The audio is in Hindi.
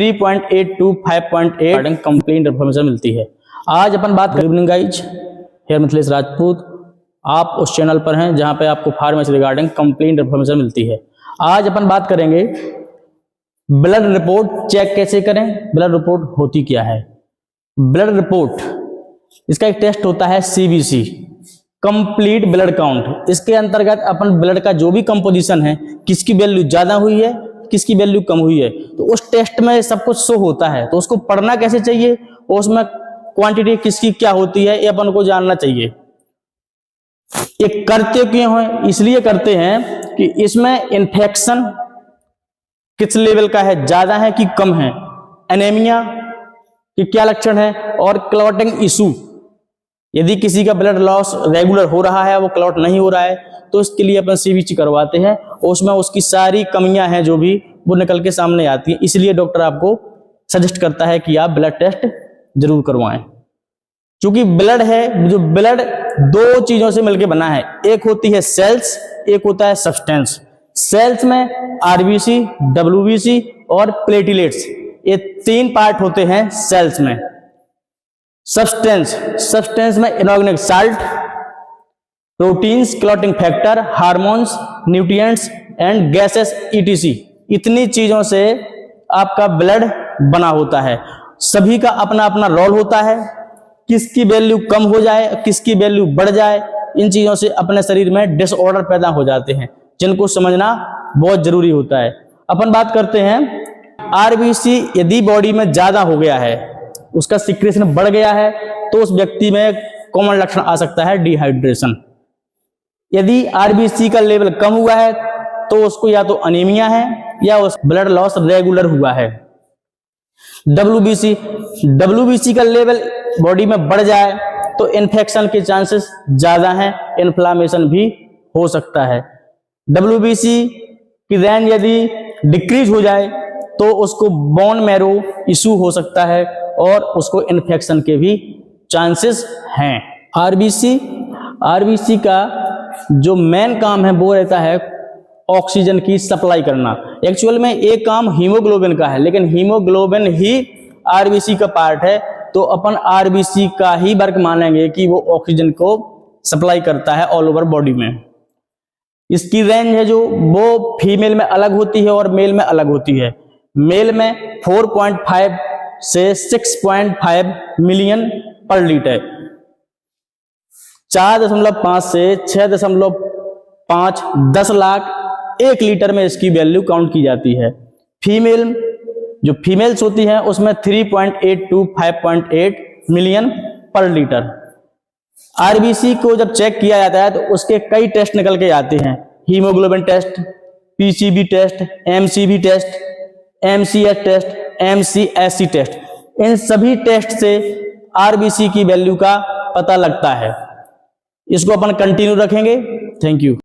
3.8 to 5.8 कंप्लीट इन्फॉर्मेशन मिलती है। आज अपन बात करें, good evening guys, here Mithilesh Rajput. आप उस चैनल पर हैं जहां पे आपको फार्मेसी रिगार्डिंग कंप्लीट इन्फॉर्मेशन मिलती है। आज अपन बात करेंगे ब्लड रिपोर्ट चेक कैसे करें, ब्लड रिपोर्ट होती क्या है। ब्लड रिपोर्ट, इसका एक टेस्ट होता है CBC, कंप्लीट ब्लड काउंट। इसके अंतर्गत अपन ब्लड का जो भी कंपोजिशन है, किसकी वैल्यू ज्यादा हुई है, किसकी वैल्यू कम हुई है, तो उस टेस्ट में सब कुछ शो होता है। तो उसको पढ़ना कैसे चाहिए और उसमें क्वांटिटी किसकी क्या होती है, ये अपन को जानना चाहिए। ये करते क्यों हैं? इसलिए करते हैं कि इसमें इन्फेक्शन किस लेवल का है, ज्यादा है कि कम है, एनीमिया के क्या लक्षण है, और क्लॉटिंग इशू, यदि किसी का ब्लड लॉस रेगुलर हो रहा है, वो क्लॉट नहीं हो रहा है, तो इसके लिए अपन CBC करवाते हैं और उसमें उसकी सारी कमियां हैं जो भी वो निकल के सामने आती हैं। इसलिए डॉक्टर आपको सजेस्ट करता है कि आप ब्लड टेस्ट जरूर करवाएं। क्योंकि ब्लड है, जो ब्लड दो चीजों से मिलकर बना है, एक होती है सेल्स, एक होता है सब्सटेंस। सेल्स में RBC, WBC और प्लेटिलेट्स, ये तीन पार्ट होते हैं सेल्स में। सब्सटेंस में inorganic salt, proteins, clotting factor, hormones, nutrients and gases ETC, इतनी चीजों से आपका ब्लड बना होता है। सभी का अपना अपना रोल होता है, किसकी वैल्यू कम हो जाए, किसकी वैल्यू बढ़ जाए, इन चीजों से अपने शरीर में डिसऑर्डर पैदा हो जाते हैं, जिनको समझना बहुत जरूरी होता है। अपन बात करते हैं RBC यदि बॉडी में ज्यादा हो गया है, उसका सिक्रेशन बढ़ गया है, तो उस व्यक्ति में कॉमन लक्षण आ सकता है डिहाइड्रेशन। यदि RBC का लेवल कम हुआ है, तो उसको या तो अनीमिया है या उस ब्लड लॉस रेगुलर हुआ है। WBC का लेवल बॉडी में बढ़ जाए तो इन्फेक्शन के चांसेस ज्यादा हैं, इन्फ्लामेशन भी हो सकता है। WBC की रेंज यदि डिक्रीज हो जाए तो उसको बोन मैरो इशू हो सकता है और उसको इन्फेक्शन के भी चांसेस हैं। RBC का जो मेन काम है वो रहता है ऑक्सीजन की सप्लाई करना। एक्चुअल में एक काम हीमोग्लोबिन का है, लेकिन हीमोग्लोबिन ही RBC का पार्ट है, तो अपन RBC का ही वर्क मानेंगे कि वो ऑक्सीजन को सप्लाई करता है ऑल ओवर बॉडी में। इसकी रेंज है जो वो फीमेल में अलग होती है और मेल में अलग होती है। मेल में 4.5 से 6.5 मिलियन पर लीटर, 4.5 से 6.5 10 लाख 1 लीटर में इसकी वैल्यू काउंट की जाती है। जो फीमेल्स होती हैं उसमें 3.8 to 5.8 मिलियन पर लीटर। RBC को जब चेक किया जाता है तो उसके कई टेस्ट निकल के आते हैं, haemoglobin test, PCV test, MCV test, MCH test, MCSC test. इन सभी टेस्ट से RBC की वैल्यू का पता लगता है। इसको अपन कंटिन्यू रखेंगे। Thank you.